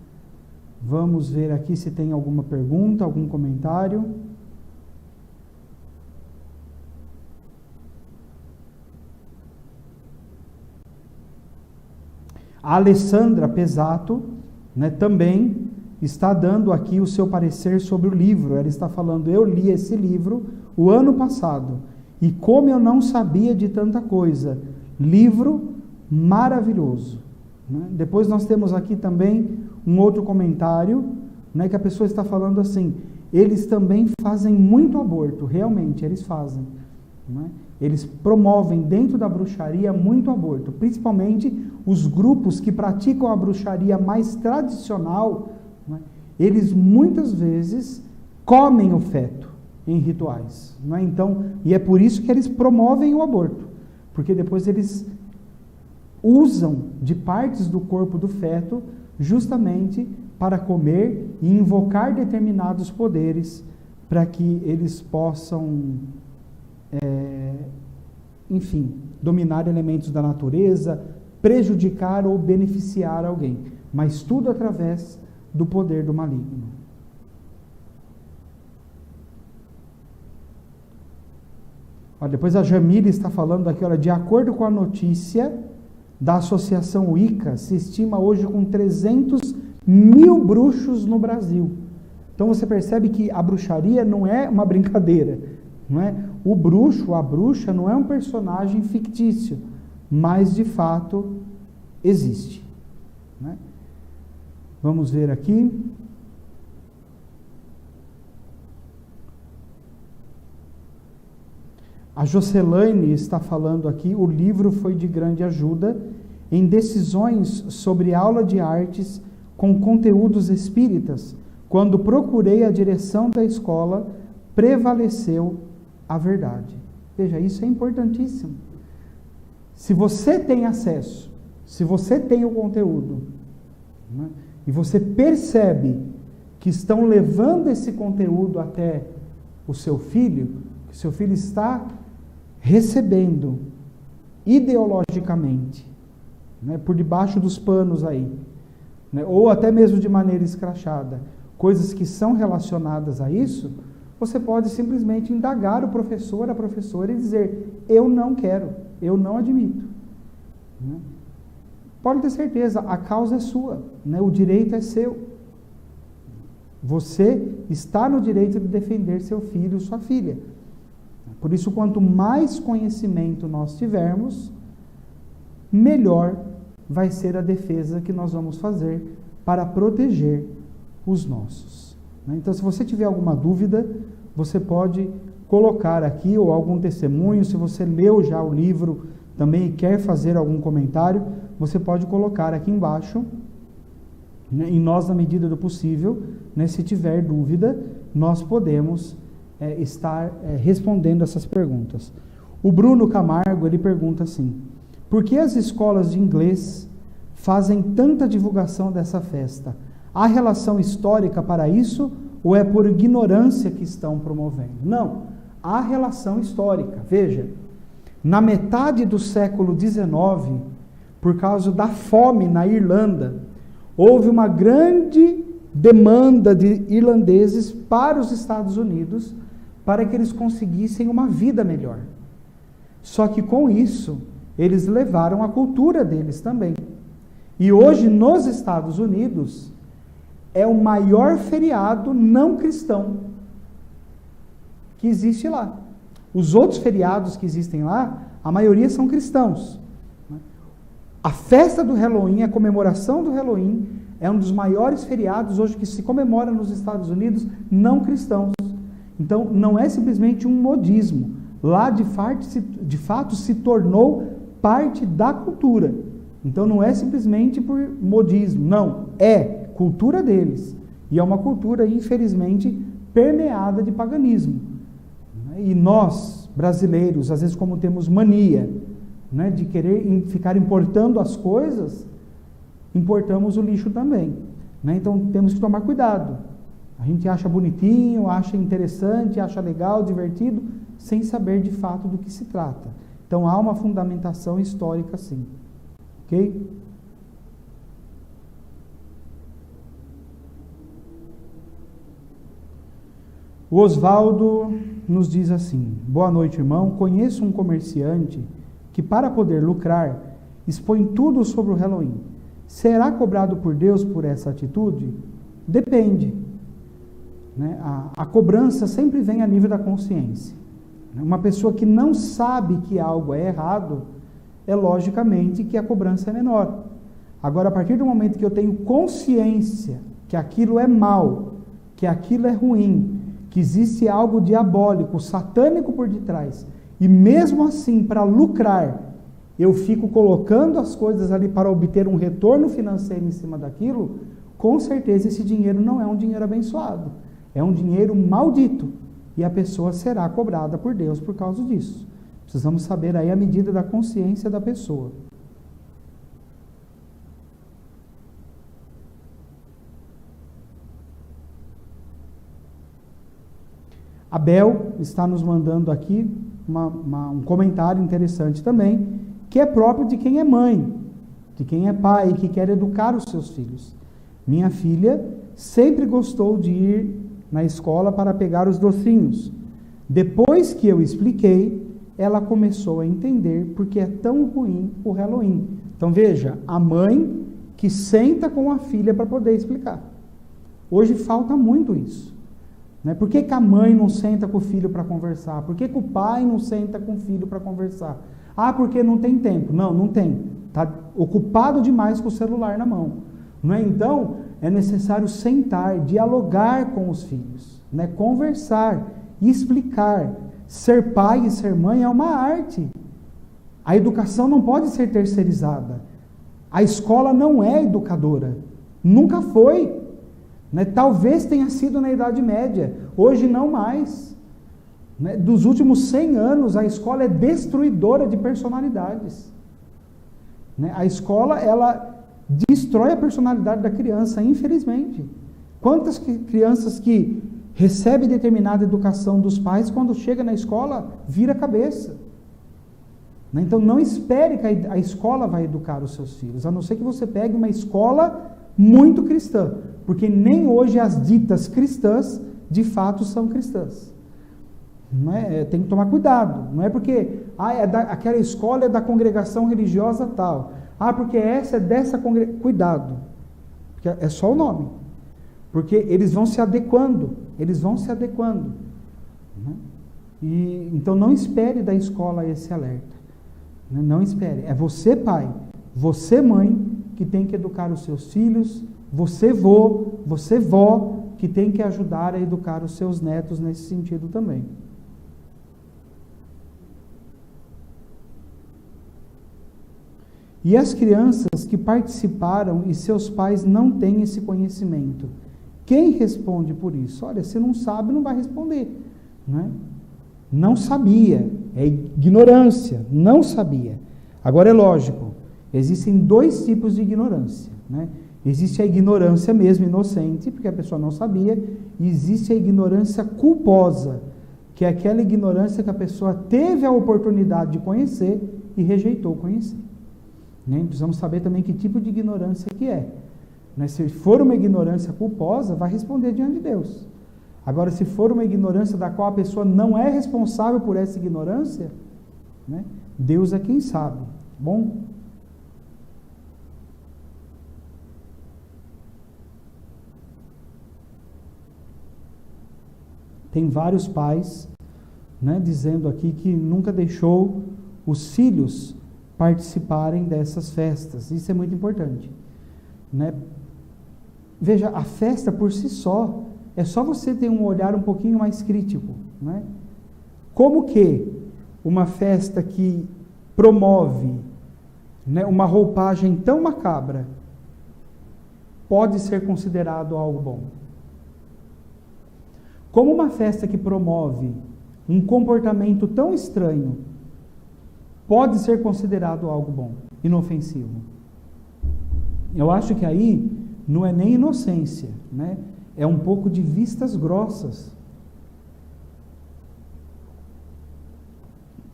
Speaker 1: Vamos ver aqui se tem alguma pergunta, algum comentário. A Alessandra Pesato, né, também está dando aqui o seu parecer sobre o livro. Ela está falando: eu li esse livro o ano passado e como eu não sabia de tanta coisa. Livro maravilhoso. Né? Depois nós temos aqui também um outro comentário, né, que a pessoa está falando assim: eles também fazem muito aborto. Realmente, eles fazem. Né? Eles promovem dentro da bruxaria muito aborto, principalmente os grupos que praticam a bruxaria mais tradicional, né? Eles muitas vezes comem o feto em rituais. Né? Então, e é por isso que eles promovem o aborto, porque depois eles usam de partes do corpo do feto justamente para comer e invocar determinados poderes para que eles possam enfim, dominar elementos da natureza, prejudicar ou beneficiar alguém, mas tudo através do poder do maligno. Olha, depois a Jamile está falando aqui, olha, de acordo com a notícia da Associação Wicca, se estima hoje com 300 mil bruxos no Brasil. Então você percebe que a bruxaria não é uma brincadeira. Não é? O bruxo, a bruxa, não é um personagem fictício, mas de fato existe. Né? Vamos ver aqui. A Jocelaine está falando aqui: o livro foi de grande ajuda em decisões sobre aula de artes com conteúdos espíritas. Quando procurei a direção da escola, prevaleceu a verdade. Veja, isso é importantíssimo. Se você tem acesso, se você tem o conteúdo, né, e você percebe que estão levando esse conteúdo até o seu filho, que o seu filho está recebendo ideologicamente, né, por debaixo dos panos aí, né, ou até mesmo de maneira escrachada, coisas que são relacionadas a isso, você pode simplesmente indagar o professor, a professora e dizer: eu não quero, eu não admito. Né? Pode ter certeza, a causa é sua, né? O direito é seu. Você está no direito de defender seu filho, sua filha. Por isso, quanto mais conhecimento nós tivermos, melhor vai ser a defesa que nós vamos fazer para proteger os nossos. Então, se você tiver alguma dúvida, você pode colocar aqui, ou algum testemunho. Se você leu já o livro, também e quer fazer algum comentário, você pode colocar aqui embaixo, né, e nós, na medida do possível, né, se tiver dúvida, nós podemos estar respondendo essas perguntas. O Bruno Camargo, ele pergunta assim: por que as escolas de inglês fazem tanta divulgação dessa festa? Há relação histórica para isso ou é por ignorância que estão promovendo? Não, há relação histórica. Veja, na metade do século XIX, por causa da fome na Irlanda, houve uma grande demanda de irlandeses para os Estados Unidos para que eles conseguissem uma vida melhor. Só que com isso, eles levaram a cultura deles também. E hoje, nos Estados Unidos, é o maior feriado não cristão que existe lá. Os outros feriados que existem lá, a maioria são cristãos. A festa do Halloween, a comemoração do Halloween, é um dos maiores feriados hoje que se comemora nos Estados Unidos não cristãos. Então, não é simplesmente um modismo. Lá, de fato, se tornou parte da cultura. Então, não é simplesmente por modismo. Não, é cultura deles. E é uma cultura, infelizmente, permeada de paganismo. E nós, brasileiros, às vezes, como temos mania, né, de querer ficar importando as coisas, importamos o lixo também. Né? Então, temos que tomar cuidado. A gente acha bonitinho, acha interessante, acha legal, divertido, sem saber de fato do que se trata. Então, há uma fundamentação histórica, sim. Ok? O Oswaldo nos diz assim: boa noite, irmão. Conheço um comerciante que, para poder lucrar, expõe tudo sobre o Halloween. Será cobrado por Deus por essa atitude? Depende. Né? A cobrança sempre vem a nível da consciência. Uma pessoa que não sabe que algo é errado, é logicamente que a cobrança é menor. Agora, a partir do momento que eu tenho consciência que aquilo é mal, que aquilo é ruim, que existe algo diabólico, satânico por detrás, e mesmo assim, para lucrar, eu fico colocando as coisas ali para obter um retorno financeiro em cima daquilo, com certeza esse dinheiro não é um dinheiro abençoado, é um dinheiro maldito, e a pessoa será cobrada por Deus por causa disso. Precisamos saber aí a medida da consciência da pessoa. Abel está nos mandando aqui um comentário interessante também, que é próprio de quem é mãe, de quem é pai, que quer educar os seus filhos. Minha filha sempre gostou de ir na escola para pegar os docinhos. Depois que eu expliquei, ela começou a entender porque é tão ruim o Halloween. Então veja, a mãe que senta com a filha para poder explicar. Hoje falta muito isso. Né? Por que a mãe não senta com o filho para conversar? Por que o pai não senta com o filho para conversar? Ah, porque não tem tempo. Não, não tem. Está ocupado demais com o celular na mão. Não é? Então, é necessário sentar, dialogar com os filhos, né? Conversar, explicar. Ser pai e ser mãe é uma arte. A educação não pode ser terceirizada. A escola não é educadora. Nunca foi. Né? Talvez tenha sido na Idade Média. Hoje não mais. Né? Dos últimos 100 anos, a escola é destruidora de personalidades. Né? A escola, ela destrói a personalidade da criança, infelizmente. Quantas crianças que recebem determinada educação dos pais, quando chega na escola, vira a cabeça. Né? Então, não espere que a escola vai educar os seus filhos, a não ser que você pegue uma escola muito cristã, porque nem hoje as ditas cristãs, de fato, são cristãs. Não é? Tem que tomar cuidado. Não é porque aquela escola é da congregação religiosa tal. Ah, porque essa é dessa congregação. Cuidado. Porque é só o nome. Porque eles vão se adequando. Eles vão se adequando. Né? Então não espere da escola esse alerta. Né? Não espere. É você, pai, você, mãe, que tem que educar os seus filhos, você, vô, você, vó, que tem que ajudar a educar os seus netos nesse sentido também. E as crianças que participaram e seus pais não têm esse conhecimento, quem responde por isso? Olha, se não sabe, não vai responder, né? Não sabia, é ignorância, não sabia. Agora é lógico, existem dois tipos de ignorância, né? Existe a ignorância mesmo, inocente, porque a pessoa não sabia, e existe a ignorância culposa, que é aquela ignorância que a pessoa teve a oportunidade de conhecer e rejeitou conhecer. Né? Precisamos saber também que tipo de ignorância que é. Né? Se for uma ignorância culposa, vai responder diante de Deus. Agora, se for uma ignorância da qual a pessoa não é responsável por essa ignorância, né? Deus é quem sabe. Bom? Tem vários pais, né, dizendo aqui que nunca deixou os filhos participarem dessas festas. Isso é muito importante, né? Veja, a festa por si só, é só você ter um olhar um pouquinho mais crítico, né? Como que uma festa que promove, né, uma roupagem tão macabra pode ser considerado algo bom? Como uma festa que promove um comportamento tão estranho pode ser considerado algo bom, inofensivo? Eu acho que aí não é nem inocência, né? É um pouco de vistas grossas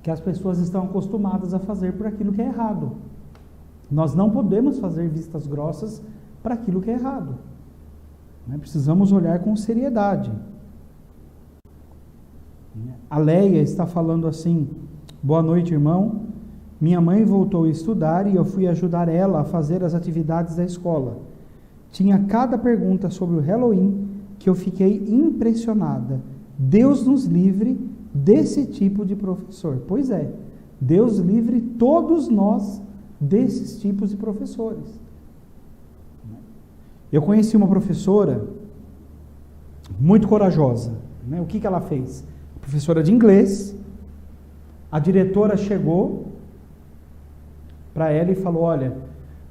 Speaker 1: que as pessoas estão acostumadas a fazer por aquilo que é errado. Nós não podemos fazer vistas grossas para aquilo que é errado, né? Precisamos olhar com seriedade. A Leia está falando assim: boa noite, irmão. Minha mãe voltou a estudar e eu fui ajudar ela a fazer as atividades da escola. Tinha cada pergunta sobre o Halloween que eu fiquei impressionada. Deus nos livre desse tipo de professor. Pois é, Deus livre todos nós desses tipos de professores. Eu conheci uma professora muito corajosa, né? O que ela fez? Professora de inglês. A diretora chegou para ela e falou: olha,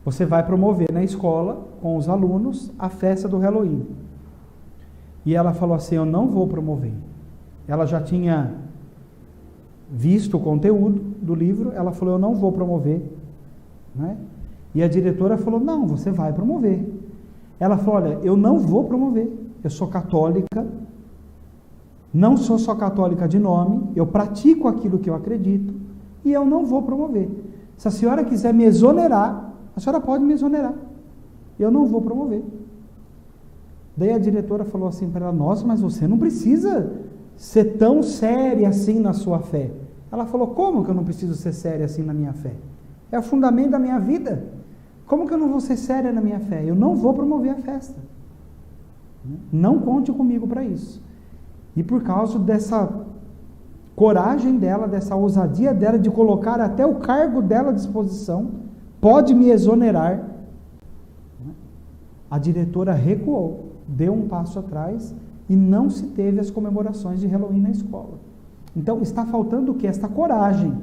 Speaker 1: você vai promover na escola, com os alunos, a festa do Halloween. E ela falou assim: eu não vou promover. Ela já tinha visto o conteúdo do livro, ela falou: eu não vou promover, né? E a diretora falou: não, você vai promover. Ela falou: olha, eu não vou promover, eu sou católica, não sou só católica de nome, eu pratico aquilo que eu acredito e eu não vou promover. Se a senhora quiser me exonerar, a senhora pode me exonerar. Eu não vou promover. Daí a diretora falou assim para ela: nossa, mas você não precisa ser tão séria assim na sua fé. Ela falou: como que eu não preciso ser séria assim na minha fé? É o fundamento da minha vida. Como que eu não vou ser séria na minha fé? Eu não vou promover a festa. Não conte comigo para isso. E por causa dessa coragem dela, dessa ousadia dela de colocar até o cargo dela à disposição, pode me exonerar, a diretora recuou, deu um passo atrás e não se teve as comemorações de Halloween na escola. Então está faltando o quê? Esta coragem,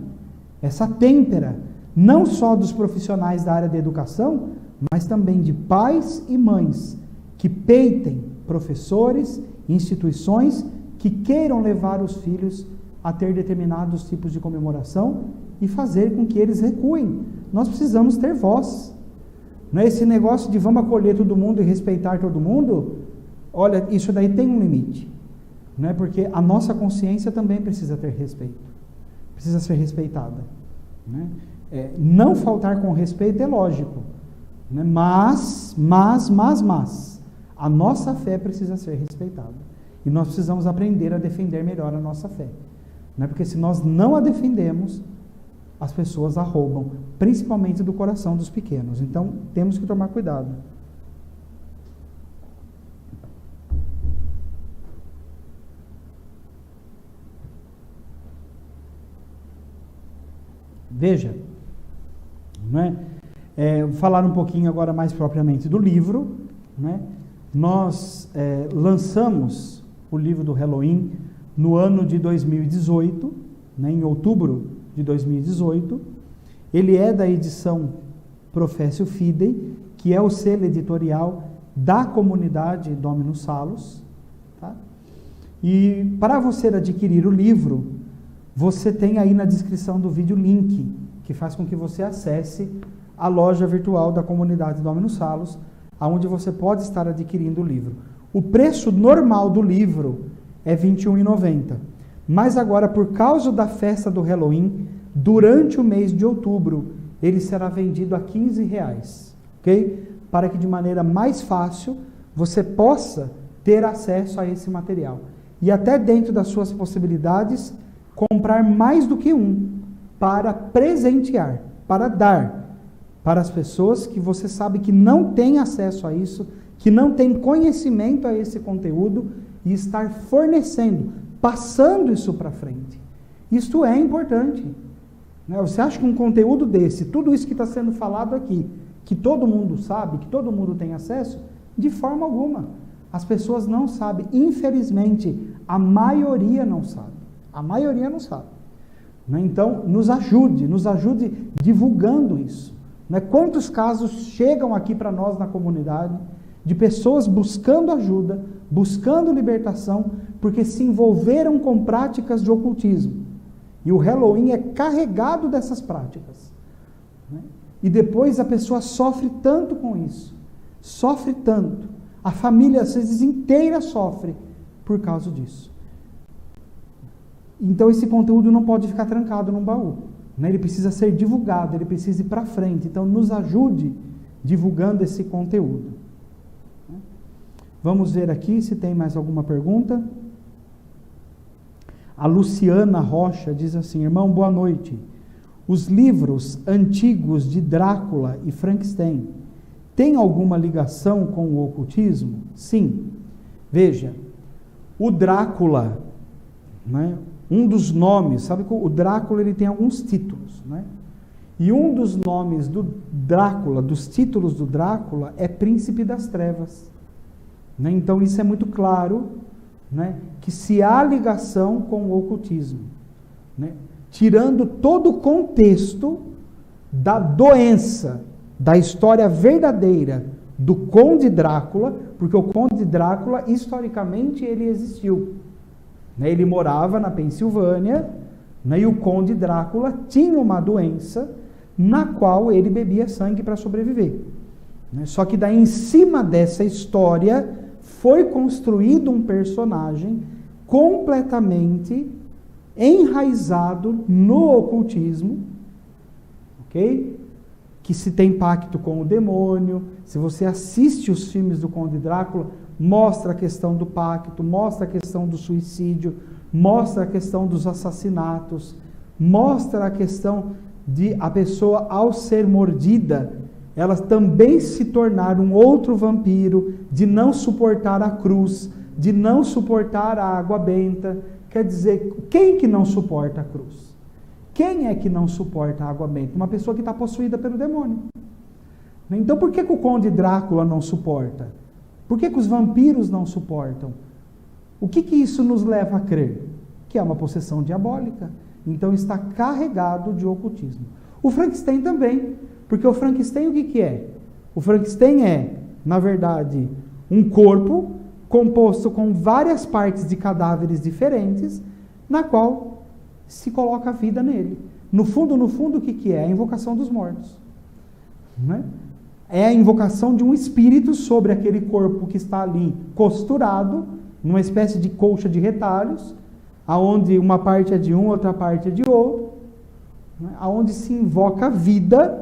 Speaker 1: essa têmpera, não só dos profissionais da área da educação, mas também de pais e mães que peitem professores, instituições que queiram levar os filhos a ter determinados tipos de comemoração e fazer com que eles recuem. Nós precisamos ter voz. Não é esse negócio de vamos acolher todo mundo e respeitar todo mundo. Olha, isso daí tem um limite. Não é? Porque a nossa consciência também precisa ter respeito. Precisa ser respeitada. Né? Não faltar com respeito é lógico. Né? Mas, a nossa fé precisa ser respeitada. E nós precisamos aprender a defender melhor a nossa fé. Não é? Porque se nós não a defendemos, as pessoas a roubam, principalmente do coração dos pequenos. Então, temos que tomar cuidado. Veja, né? Vou falar um pouquinho agora mais propriamente do livro, né? Nós lançamos o livro do Halloween no ano de 2018, né, em outubro de 2018. Ele é da edição Professio Fidei, que é o selo editorial da comunidade Dominus Salus. Tá? E para você adquirir o livro, você tem aí na descrição do vídeo link, que faz com que você acesse a loja virtual da comunidade Dominus Salus, onde você pode estar adquirindo o livro. O preço normal do livro é R$ 21,90. Mas agora, por causa da festa do Halloween, durante o mês de outubro, ele será vendido a R$ 15, ok? Para que de maneira mais fácil você possa ter acesso a esse material. E até dentro das suas possibilidades, comprar mais do que um, para presentear, para dar para as pessoas que você sabe que não têm acesso a isso, que não têm conhecimento a esse conteúdo, e estar fornecendo, passando isso para frente. Isto é importante. Né? Você acha que um conteúdo desse, tudo isso que está sendo falado aqui, que todo mundo sabe, que todo mundo tem acesso? De forma alguma. As pessoas não sabem. Infelizmente, a maioria não sabe. A maioria não sabe. Né? Então, nos ajude divulgando isso. Né? Quantos casos chegam aqui para nós na comunidade de pessoas buscando ajuda, buscando libertação, porque se envolveram com práticas de ocultismo. E o Halloween é carregado dessas práticas. Né? E depois a pessoa sofre tanto com isso. Sofre tanto. A família, às vezes, inteira sofre por causa disso. Então, esse conteúdo não pode ficar trancado num baú. Né? Ele precisa ser divulgado, ele precisa ir para frente. Então, nos ajude divulgando esse conteúdo. Vamos ver aqui se tem mais alguma pergunta. A Luciana Rocha diz assim: irmão, boa noite. Os livros antigos de Drácula e Frankenstein têm alguma ligação com o ocultismo? Sim. Veja, o Drácula, né, um dos nomes, sabe que o Drácula ele tem alguns títulos, né? E um dos nomes do Drácula, dos títulos do Drácula, é Príncipe das Trevas. Né? Então isso é muito claro, né, que se há ligação com o ocultismo, né? Tirando todo o contexto da doença, da história verdadeira do Conde Drácula, porque o Conde Drácula, historicamente, ele existiu. Né? Ele morava na Pensilvânia, né? E o Conde Drácula tinha uma doença na qual ele bebia sangue para sobreviver. Né? Só que daí, em cima dessa história, foi construído um personagem completamente enraizado no ocultismo, ok? Que se tem pacto com o demônio. Se você assiste os filmes do Conde Drácula, mostra a questão do pacto, mostra a questão do suicídio, mostra a questão dos assassinatos, mostra a questão de a pessoa, ao ser mordida, ela também se tornar um outro vampiro, de não suportar a cruz, de não suportar a água benta. Quer dizer, quem que não suporta a cruz? Quem é que não suporta a água benta? Uma pessoa que está possuída pelo demônio. Então, por que o Conde Drácula não suporta? Por que os vampiros não suportam? O que isso nos leva a crer? Que é uma possessão diabólica. Então, está carregado de ocultismo. O Frankenstein também. Porque o Frankenstein, o que é? O Frankenstein é, na verdade, um corpo composto com várias partes de cadáveres diferentes, na qual se coloca a vida nele. No fundo, o que é? A invocação dos mortos. Né? É a invocação de um espírito sobre aquele corpo que está ali costurado, numa espécie de colcha de retalhos, aonde uma parte é de um, outra parte é de outro, né? Aonde se invoca a vida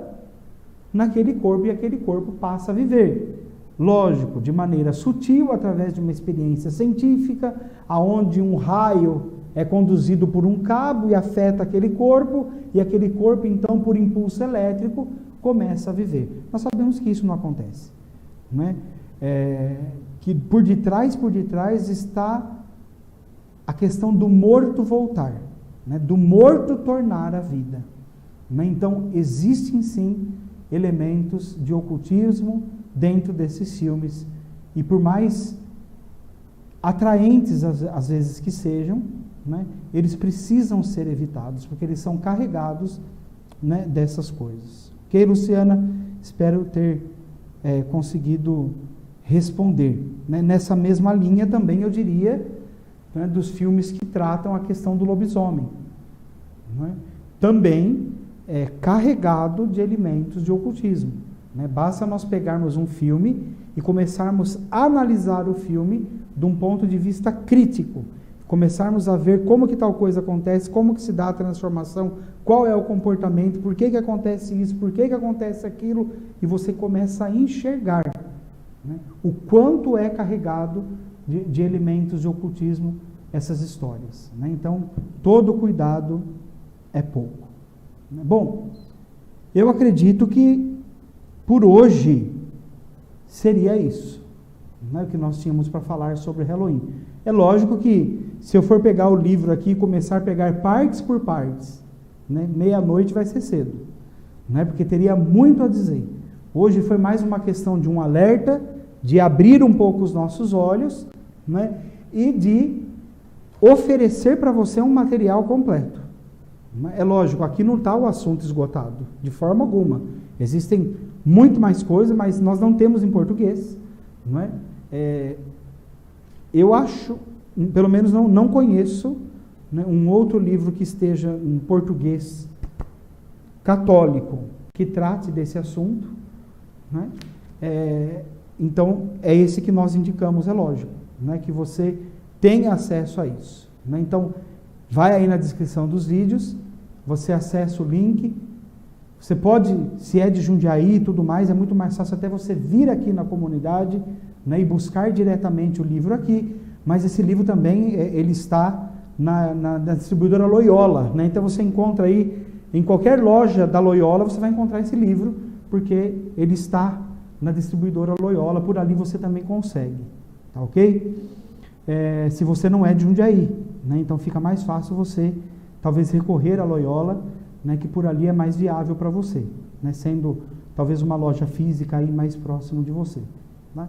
Speaker 1: naquele corpo, e aquele corpo passa a viver. Lógico, de maneira sutil, através de uma experiência científica, aonde um raio é conduzido por um cabo e afeta aquele corpo, e aquele corpo, então, por impulso elétrico, começa a viver. Nós sabemos que isso não acontece. Né? Que por detrás está a questão do morto voltar, né? Do morto tornar a vida. Né? Então, existem sim elementos de ocultismo dentro desses filmes, e por mais atraentes às vezes que sejam, né, eles precisam ser evitados, porque eles são carregados, né, dessas coisas. Ok, Luciana? espero ter conseguido responder. Né? Nessa mesma linha também eu diria, né, dos filmes que tratam a questão do lobisomem. Né? Também é carregado de elementos de ocultismo. Né? Basta nós pegarmos um filme e começarmos a analisar o filme de um ponto de vista crítico, começarmos a ver como que tal coisa acontece, como que se dá a transformação, qual é o comportamento, por que que acontece isso, por que que acontece aquilo, e você começa a enxergar, né, o quanto é carregado de elementos de ocultismo essas histórias. Né? Então, todo cuidado é pouco. Bom, eu acredito que por hoje seria isso, né, o que nós tínhamos para falar sobre Halloween. É lógico que se eu for pegar o livro aqui e começar a pegar partes por partes, né, meia-noite vai ser cedo, né, porque teria muito a dizer. Hoje foi mais uma questão de um alerta, de abrir um pouco os nossos olhos, né, e de oferecer para você um material completo. É lógico, aqui não está o assunto esgotado, de forma alguma. Existem muito mais coisas, mas nós não temos em português. Não é? Eu acho, pelo menos não conheço, né, um outro livro que esteja em português católico que trate desse assunto. Né? Então, é esse que nós indicamos, é lógico, né, que você tenha acesso a isso. Né? Então, vai aí na descrição dos vídeos, você acessa o link. Você pode, se é de Jundiaí e tudo mais, é muito mais fácil até você vir aqui na comunidade, né, e buscar diretamente o livro aqui, mas esse livro também ele está na distribuidora Loyola, né? Então você encontra aí, em qualquer loja da Loyola, você vai encontrar esse livro, porque ele está na distribuidora Loyola, por ali você também consegue, tá ok? Se você não é de Jundiaí, né? Então fica mais fácil você, talvez, recorrer à Loyola, né, que por ali é mais viável para você, né, sendo talvez uma loja física aí mais próximo de você. Né?